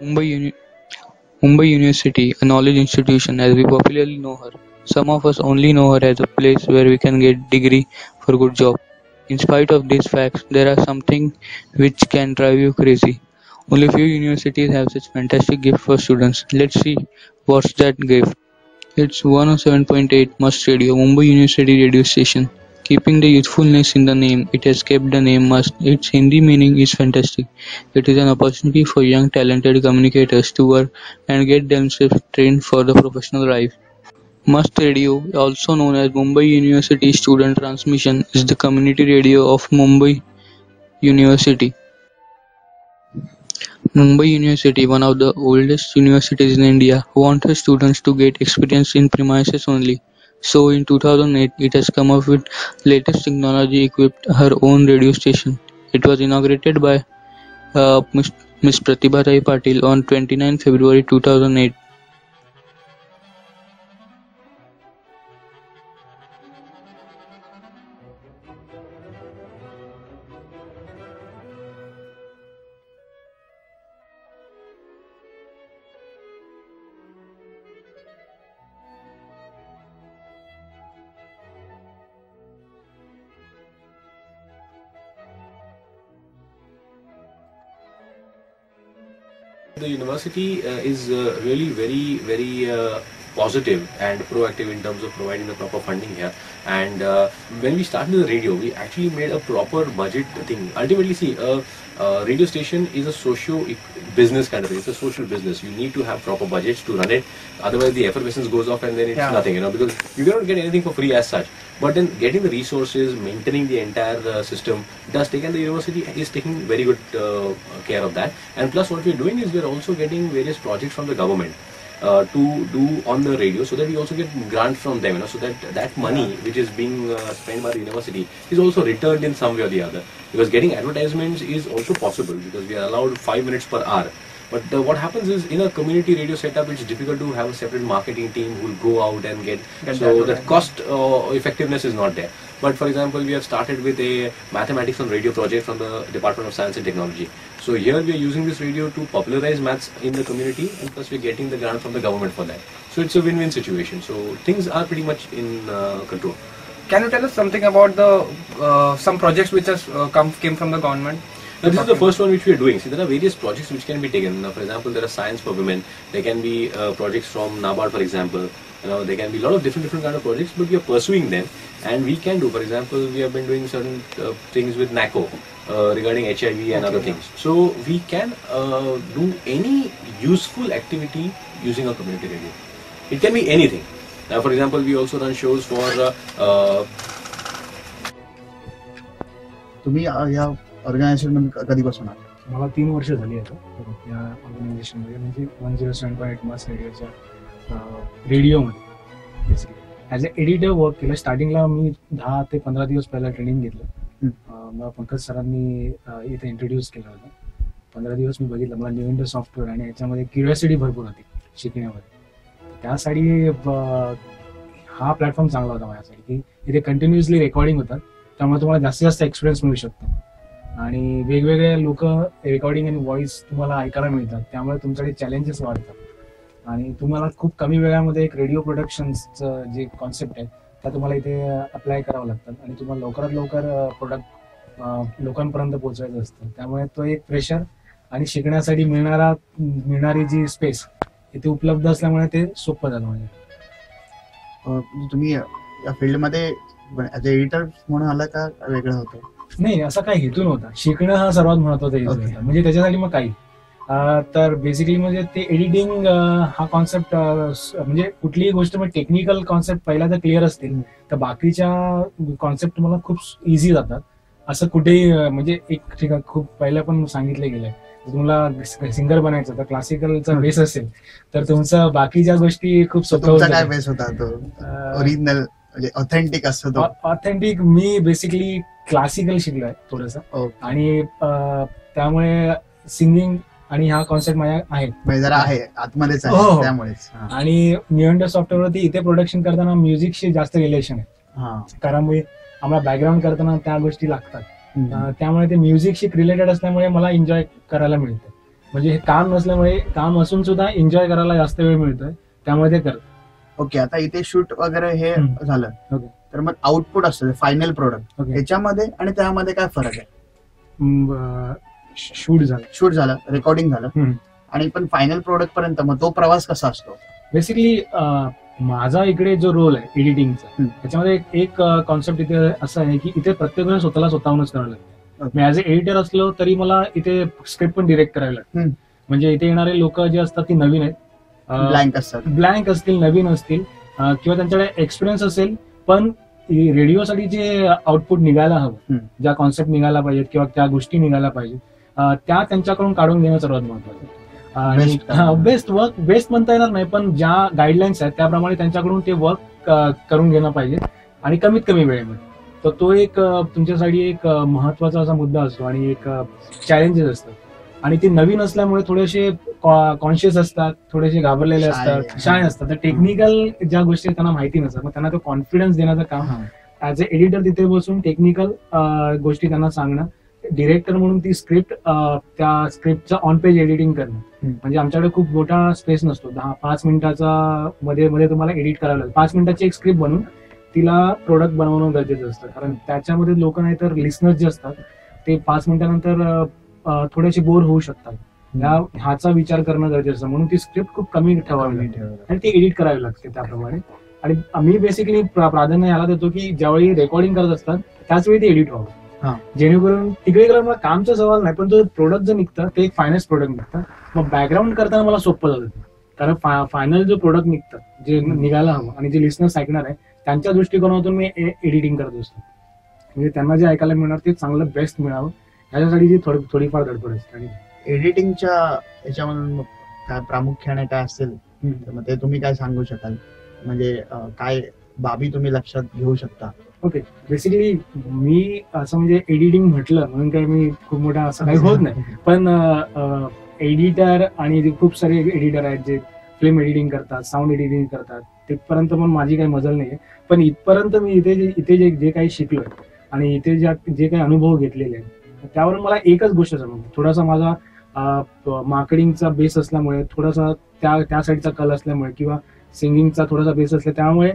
Mumbai, Uni- Mumbai University, a knowledge institution as we popularly know her. Some of us only know her as a place where we can get degree for good job. In spite of these facts, there are something which can drive you crazy. Only few universities have such fantastic gift for students. Let's see what's that gift. It's 107.8 Must Radio, Mumbai University radio station. Keeping the youthfulness in the name, it has kept the name Must. Its Hindi meaning is fantastic. It is an opportunity for young talented communicators to work and get themselves trained for the professional life. Must Radio, also known as Mumbai University Student Transmission, is the community radio of Mumbai University. Mumbai University, one of the oldest universities in India, wanted students to get experience in premises only. So in 2008, it has come up with latest technology equipped her own radio station. It was inaugurated by Ms. Pratibha Rai Patil on 29 February 2008. The university is really very positive and proactive in terms of providing the proper funding here. And when we started the radio, we actually made a proper budget thing. Ultimately, see, a radio station is a business kind of thing. It's a social business. You need to have proper budgets to run it. Otherwise, the effervescence goes off, and then it's nothing, because you cannot get anything for free as such. But then getting the resources, maintaining the entire system does take, and the university is taking very good care of that. And plus, what we're doing is we're also getting various projects from the government to do on the radio, so that we also get grants from them, so that money which is being spent by the university is also returned in some way or the other. Because getting advertisements is also possible because we are allowed 5 minutes per hour. But what happens is, in a community radio setup, it's difficult to have a separate marketing team who will go out and get so that cost effectiveness is not there. But for example, we have started with a mathematics on radio project from the Department of Science and Technology. So here we are using this radio to popularize maths in the community, and plus we're getting the grant from the government for that. So it's a win-win situation. So things are pretty much in control. Can you tell us something about the some projects which has came from the government? Now, this is the first one which we are doing. See, there are various projects which can be taken. Now, for example, there are Science for Women. There can be projects from NABARD, for example. There can be a lot of different kind of projects, but we are pursuing them, and we can do. For example, we have been doing certain things with NACO regarding HIV and other things. So we can do any useful activity using a community radio. It can be anything. Now, for example, we also run shows for. तुम्ही या organisation मध्ये कधीपासून आहात? मला 3 वर्ष झाली आता या ऑर्गनायझेशनमध्ये, म्हणजे 107.8 मास रेडिओच्या रेडिओमध्ये basically as a editor work केलं. स्टार्टिंगला मी 10 ते 15 दिवस पहिला ट्रेनिंग घेतलं. मला पंकज सरांनी इथे इंट्रोड्यूस केलं होतं. 15 दिवस मी बघितलं, मला न्यू सॉफ्टवेअर आणि याच्यामध्ये क्युरिओसिटी भरपूर होती शिकण्यामध्ये. त्यासाठी हा प्लॅटफॉर्म चांगला होता माझ्यासाठी, की इथे कंटिन्युअसली रेकॉर्डिंग होतात, त्यामुळे तुम्हाला जास्तीत जास्त एक्सपिरियन्स मिळू शकतो आणि वेगवेगळे लोक रेकॉर्डिंग आणि व्हॉइस तुम्हाला ऐकायला मिळतात. त्यामुळे तुमच्याकडे चॅलेंजेस वाढतात आणि तुम्हाला खूप कमी वेळामध्ये एक रेडिओ प्रोडक्शनचं जे कॉन्सेप्ट आहे त्या तुम्हाला इथे अप्लाय करावं लागतात आणि तुम्हाला लवकरात लवकर प्रोडक्ट लोकांपर्यंत पोहोचवायचं असतं. त्यामुळे तो एक प्रेशर आणि शिकण्यासाठी मिळणारी जी स्पेस इथे उपलब्ध असल्यामुळे ते सोपं झालं. म्हणजे तुम्ही या फील्डमध्ये ॲज अ एडिटर म्हणून आला का वेगळं होतं? नाही, असा काही हेतू नव्हता. शिकणं हा सर्वात महत्वाचा हेतू होता. म्हणजे त्याच्यासाठी मग काही तर बेसिकली म्हणजे ते एडिटिंग हा कॉन्सेप्ट, म्हणजे कुठलीही गोष्ट म्हणजे टेक्निकल कॉन्सेप्ट पहिला जर क्लिअर असतील तर बाकीच्या कॉन्सेप्ट तुम्हाला खूप इझी जातात. असं कुठेही म्हणजे एक ठीक आहे, खूप पहिलं पण सांगितलं गेलंय, तुम्हाला सिंगर बनायचं तर क्लासिकलचा बेस असेल तर तुमचं बाकीच्या गोष्टी खूप सोप्या. काय बेस होता तो? ओरिजिनल म्हणजे ऑथेंटिक असतो तो? ऑथेंटिक मी बेसिकली क्लासिकल शिकलोय थोडंसं आणि त्यामुळे सिंगिंग आणि हा कॉन्सेप्ट माझ्या आहे जरा आहे आतमध्येच आहे त्यामुळेच. आणि न्यू सॉफ्टवेअरवरती इथे प्रोडक्शन करताना म्युझिकशी जास्त रिलेशन आहे, कारण आम्हाला बॅकग्राऊंड करताना त्या गोष्टी लागतात. त्यामुळे ते म्युझिकशी रिलेटेड असल्यामुळे मला एन्जॉय करायला मिळते म्हणजे हे काम नसल्यामुळे, काम असून सुद्धा एन्जॉय करायला जास्त वेळ मिळतोय, त्यामुळे ते करत. ओके, आता इथे शूट वगैरे हे झालं, ओके. तर मग आउटपुट असतं फायनल प्रोडक्ट, ओके. याच्यामध्ये आणि त्यामध्ये काय फरक आहे? शूट झालं, रेकॉर्डिंग झालं, आणि पण फायनल प्रोडक्ट पर्यंत मग तो प्रवास कसा असतो? बेसिकली माझा इकडे जो रोल आहे एडिटिंगचा, त्याच्यामध्ये एक कॉन्सेप्ट इथे असं आहे की इथे प्रत्येक वेळेस स्वतःहूनच करावं लागतं. मी ऍज अ एडिटर असलो तरी मला इथे स्क्रिप्ट पण डिरेक्ट करावी लागते. म्हणजे इथे येणारे लोक जे असतात ती नवीन आहेत, ब्लँक असतील, नवीन असतील, किंवा त्यांच्याकडे एक्सपिरियन्स असेल, पण रेडिओसाठी जे आउटपुट निघायला हवं, ज्या कॉन्सेप्ट निघायला पाहिजेत किंवा त्या गोष्टी निघायला पाहिजेत, त्या त्यांच्याकडून काढून घेणं सर्वात महत्वाचं. आणि बेस्ट म्हणता येणार नाही, पण ज्या गाईडलाईन्स आहेत त्याप्रमाणे त्यांच्याकडून ते वर्क करून घेणं पाहिजे आणि कमीत कमी वेळेमध्ये. तर तो एक तुमच्यासाठी एक महत्वाचा असा मुद्दा असतो आणि एक चॅलेंजेस असतात. आणि ते नवीन असल्यामुळे थोडेसे कॉन्शियस असतात, थोडेसे घाबरलेले असतात, शाय असतात. तर टेक्निकल ज्या गोष्टी त्यांना माहिती नसतात, मग त्यांना तो कॉन्फिडन्स देण्याचं काम ऍज अ एडिटर तिथे बसून टेक्निकल गोष्टी त्यांना सांगणं, डिरेक्टर म्हणून ती स्क्रिप्ट, त्या स्क्रिप्टचं ऑन पेज एडिटिंग करणं. म्हणजे आमच्याकडे खूप मोठा स्पेस नसतो, 10-5 मिनिटाचा मध्ये तुम्हाला एडिट करायला लागेल. 5 मिनिटाची एक स्क्रिप्ट बनवून तिला प्रोडक्ट बनवणं गरजेचं असतं, कारण त्याच्यामध्ये लोक नाही तर लिस्नर्स जे असतात ते 5 मिनिटानंतर थोडेसे बोर होऊ शकतात. ह्याचा विचार करणं गरजेचं असतं, म्हणून ती स्क्रिप्ट खूप कमी ठेवावी आणि ती एडिट करावी लागते त्याप्रमाणे. आणि आम्ही बेसिकली प्राधान्य याला देतो की ज्यावेळी रेकॉर्डिंग करत असतात त्याच वेळी ते एडिट व्हावं, जेणेकरून तिकडे गेलं मला कामचा सवाल नाही, पण तो प्रोडक्ट जे निघतं ते एक फायनल प्रोडक्ट निघतं. मग बॅकग्राऊंड करताना मला सोपं जातं, कारण फायनल जो प्रोडक्ट निघतं, जे निघायला हवं आणि जे लिस्नर्स ऐकणार आहे त्यांच्या दृष्टिकोनातून मी एडिटिंग करत असतो. म्हणजे त्यांना जे ऐकायला मिळणार ते चांगलं बेस्ट मिळावं, याच्यासाठी ती थोडीफार धडपड असते. आणि एडिटिंगच्या याच्यामधून काय प्रामुख्याने काय असेल तर मग ते तुम्ही काय सांगू शकाल? म्हणजे काय बाबी तुम्ही लक्षात घेऊ शकता? ओके, बेसिकली मी असं म्हणजे एडिटिंग म्हटलं म्हणून काही मी खूप मोठा असं काही होत नाही, पण एडिटर आणि खूप सारे एडिटर आहेत जे फिल्म एडिटिंग करतात, साऊंड एडिटिंग करतात, तिथपर्यंत पण माझी काही मजल नाहीये. पण इथपर्यंत मी इथे जे काही शिकलोय आणि इथे जे काही अनुभव घेतलेले आहेत त्यावरून मला एकच गोष्ट समजली, थोडासा माझा मार्केटिंगचा बेस असल्यामुळे, थोडासा त्या साईडचा कल असल्यामुळे किंवा सिंगिंगचा थोडासा बेस असल्या, त्यामुळे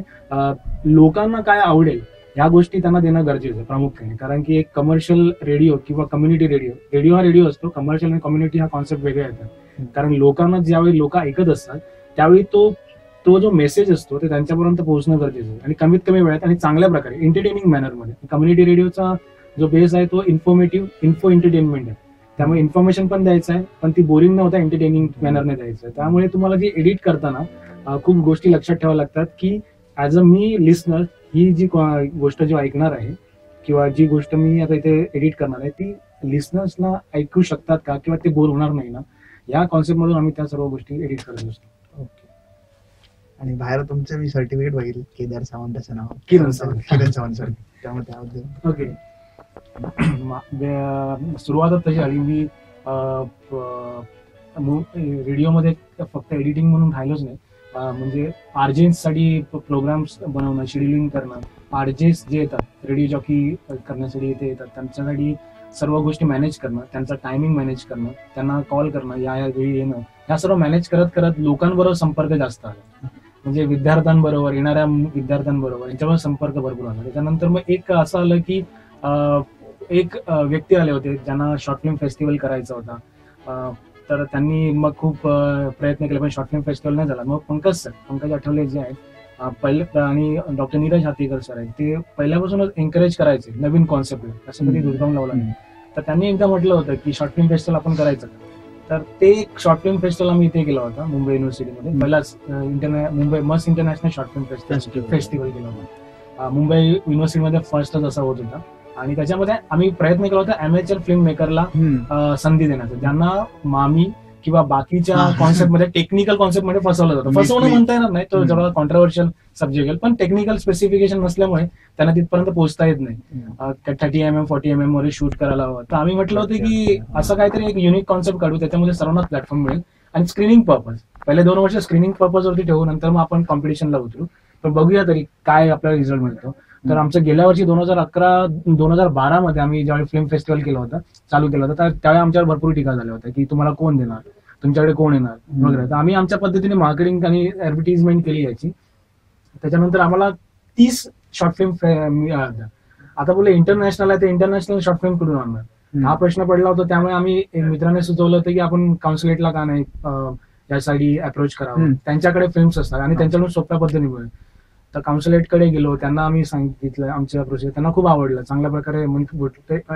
लोकांना काय आवडेल ह्या गोष्टी त्यांना देणं गरजेचं आहे प्रामुख्याने. कारण की एक कमर्शियल रेडिओ किंवा कम्युनिटी रेडिओ हा रेडिओ असतो, कमर्शियल आणि कम्युनिटी हा कॉन्सेप्ट वेगळे येतात. कारण लोकांना ज्यावेळी लोक ऐकत असतात त्यावेळी तो जो मेसेज असतो ते त्यांच्यापर्यंत पोहोचणं गरजेचं आहे आणि कमीत कमी वेळात आणि चांगल्या प्रकारे एंटरटेनिंग मॅनरमध्ये. कम्युनिटी रेडिओचा जो बेस आहे तो इन्फो एंटरटेनमेंट आहे, त्यामुळे इन्फॉर्मेशन पण द्यायचं आहे, पण ती बोरिंग न होता एंटरटेनिंग मॅनरने द्यायचं आहे. त्यामुळे तुम्हाला जी एडिट करताना खूप गोष्टी लक्षात ठेवाव्या लागतात की ऍज अ मी लिस्नर ही जी गोष्ट जेव्हा ऐकणार आहे किंवा जी गोष्ट मी आता इथे एडिट करणार आहे ती लिस्नर्सला ऐकू शकतात का किंवा ते बोर होणार नाही ना, या कॉन्सेप्ट मधून आम्ही त्या सर्व गोष्टी एडिट करत असतो. ओके. आणि बाहेर तुमचं मी सर्टिफिकेट बघितलं, केदार सावंताचं नाव किरण सावंत सर, त्यामुळे त्याबद्दल. ओके. सुरुवात तशी आली, मी रेडिओमध्ये फक्त एडिटिंग म्हणून राहिलोच नाही, म्हणजे आरजेस साठी प्रोग्राम्स बनवणं, शेड्युलिंग करणं, आरजेस जे येतात रेडिओ जॉकी करण्यासाठी इथे येतात त्यांच्यासाठी सर्व गोष्टी मॅनेज करणं, त्यांचा टायमिंग मॅनेज करणं, त्यांना कॉल करणं, या वेळी येणं, ह्या सर्व मॅनेज करत करत लोकांबरोबर संपर्क जास्त आला. म्हणजे विद्यार्थ्यांबरोबर, येणाऱ्या विद्यार्थ्यांबरोबर यांच्यावर संपर्क भरपूर आला. त्याच्यानंतर मग एक असं आलं की एक व्यक्ती आले होते ज्यांना शॉर्ट फिल्म फेस्टिवल करायचा होता, तर त्यांनी मग खूप प्रयत्न केले पण शॉर्ट फिल्म फेस्टिवल नाही झाला. मग पंकज आठवले जे आहेत पहिले आणि डॉक्टर नीरज हातीकर सर आहेत, ते पहिल्यापासूनच एन्करेज करायचे नवीन कॉन्सेप्ट, असं कधी दुर्गम लावला नाही. तर त्यांनी एकदा म्हटलं होतं की शॉर्ट फिल्म फेस्टिवल आपण करायचं. तर ते शॉर्ट फिल्म फेस्टिवल आम्ही इथे केला होता मुंबई युनिव्हर्सिटीमध्ये, पहिलाच Mumbai must international short film festival केला होता मुंबई युनिव्हर्सिटीमध्ये, फर्स्टच असा होत होता. आणि त्याच्यामध्ये आम्ही प्रयत्न केला होता अमेचर फिल्म मेकरला संधी देण्याचा, ज्यांना मामी किंवा बाकीच्या कॉन्सेप्ट मध्ये, टेक्निकल कॉन्सेप्ट मध्ये फसवलं जातं. फसवणं म्हणता येणार नाही, तो जरा कॉन्ट्रोवर्शियल सब्जेक्ट आहे, पण टेक्निकल स्पेसिफिकेशन नसल्यामुळे त्यांना तिथपर्यंत पोहोचता येत नाही. 30mm 40mm मध्ये शूट करायला हवं. तर आम्ही म्हटलं होतं की असं काहीतरी एक युनिक कॉन्सेप्ट काढू, त्याच्यामध्ये सर्वांनाच प्लॅटफॉर्म मिळेल आणि स्क्रीनिंग पर्पज, पहिले 2 वर्ष स्क्रीनिंग पर्पज वरती ठेवू, नंतर मग आपण कॉम्पिटिशनला उतरू. पण बघूया तरी काय आपल्याला रिझल्ट मिळतो. तर आमचं गेल्या वर्षी 2012 मध्ये आम्ही ज्यावेळी फिल्म फेस्टिवल चालू केलं होतं, तर त्यावेळी आमच्यावर भरपूर टीका झाल्या होत्या की तुम्हाला कोण देणार, तुमच्याकडे कोण येणार वगैरे. तर आम्ही आमच्या पद्धतीने मार्केटिंग आणि ऍडव्हर्टिजमेंट केली याची. त्याच्यानंतर आम्हाला 30 शॉर्ट फिल्म मिळाल्या. आता बोलले इंटरनॅशनल आहे, ते इंटरनॅशनल शॉर्ट फिल्म कुठून आणणार हा प्रश्न पडला होता. त्यामुळे आम्ही मित्राने सुचवलं होतं की आपण कॉन्सुलेटला का नाही यासाठी अप्रोच करावं. त्यांच्याकडे फिल्म्स असतात आणि त्यांच्याकडून सोप्या पद्धतीने मिळेल. तर कॉन्सुलेटकडे गेलो, त्यांना आम्ही सांगितलं आमच्या प्रोसेस, त्यांना खूप आवडलं. चांगल्या प्रकारे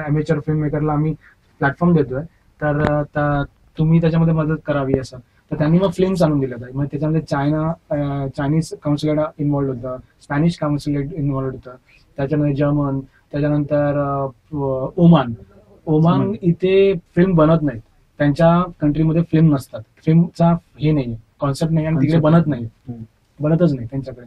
अमेचर फिल्म मेकरला आम्ही प्लॅटफॉर्म देतोय, तर तुम्ही त्याच्यामध्ये मदत करावी असं. तर त्यांनी मग फिल्म्स आणून दिल्या. मग त्याच्यामध्ये चायनीज कॉन्सुलेट इन्व्हॉल्ड होतं, स्पॅनिश कॉन्सुलेट इन्व्हॉल्ड होतं, त्याच्यानंतर जर्मन, त्याच्यानंतर ओमान इथे फिल्म बनत नाहीत. त्यांच्या कंट्रीमध्ये फिल्म नसतात, फिल्मचा हे नाही, कॉन्सेप्ट नाही, आणि तिकडे बनतच नाही त्यांच्याकडे,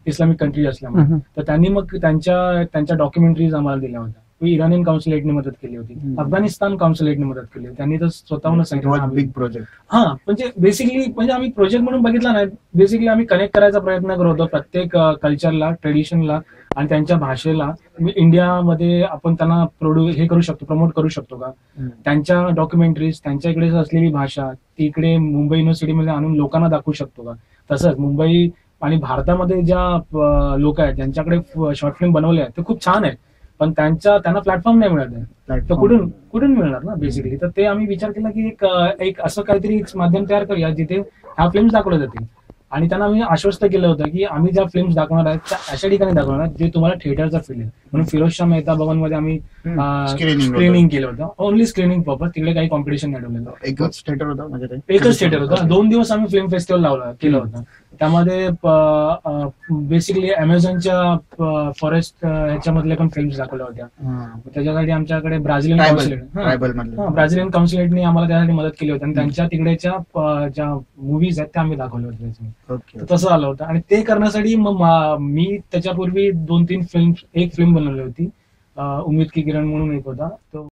इस्लामिक कंट्री असल्यामुळे. तर त्यांनी मग त्यांच्या डॉक्युमेंटरीज आम्हाला दिल्या होत्या. इराणियन कॉन्सुलेटने मदत केली होती, अफगाणिस्तान कॉन्सुलेटने मदत केली होती. त्यांनी तर स्वतःहूनच सांगितलं बिग प्रोजेक्ट. हा, म्हणजे बेसिकली म्हणजे आम्ही प्रोजेक्ट म्हणून बघितला नाही, बेसिकली आम्ही कनेक्ट करायचा प्रयत्न करत होतो प्रत्येक कल्चरला, ट्रेडिशनला आणि त्यांच्या भाषेला. इंडियामध्ये आपण त्यांना प्रमोट करू शकतो का, त्यांच्या डॉक्युमेंटरीज, त्यांच्या इकडे असलेली भाषा ती इकडे मुंबई युनिव्हर्सिटीमध्ये आणून लोकांना दाखवू शकतो का. तसंच मुंबई आणि भारतामध्ये ज्या लोक आहेत ज्यांच्याकडे शॉर्ट फिल्म बनवले आहेत ते खूप छान आहेत, पण त्यांना प्लॅटफॉर्म नाही मिळत आहे. तर कुठून मिळणार ना बेसिकली. तर ते आम्ही विचार केला की एक असं काहीतरी माध्यम तयार करूया जिथे ह्या फिल्म्स दाखवल्या जातील. आणि त्यांना आम्ही आश्वस्त केलं होतं की आम्ही ज्या फिल्म्स दाखवणार आहेत त्या अशा ठिकाणी दाखवणार जे तुम्हाला थिएटरचा फील आहे. म्हणून फिरोजशाह मेहता भवन मध्ये आम्ही स्क्रीनिंग केलं होतं, ओनली स्क्रीनिंग पर्पज. तिकडे काही कॉम्पिटिशन नाही ठेवलेलं. एकच थिएटर होतं म्हणजे एकच थिएटर होतं. 2 दिवस आम्ही फिल्म फेस्टिवल केलं होतं. त्यामध्ये बेसिकली अमेझॉनच्या फॉरेस्ट ह्याच्यामधल्या पण फिल्म्स दाखवल्या होत्या. त्याच्यासाठी आमच्याकडे ब्राझिलियन कॉन्सुलेटने आम्हाला त्यासाठी मदत केली होती आणि त्यांच्या तिकडेच्या ज्या मूव्हीज आहेत त्या आम्ही दाखवल्या होत्या. तसं आलं होतं. आणि ते करण्यासाठी मग मी त्याच्यापूर्वी 2-3 फिल्म, एक फिल्म बनवली होती, उम्मीद की किरण म्हणून एक होता तो.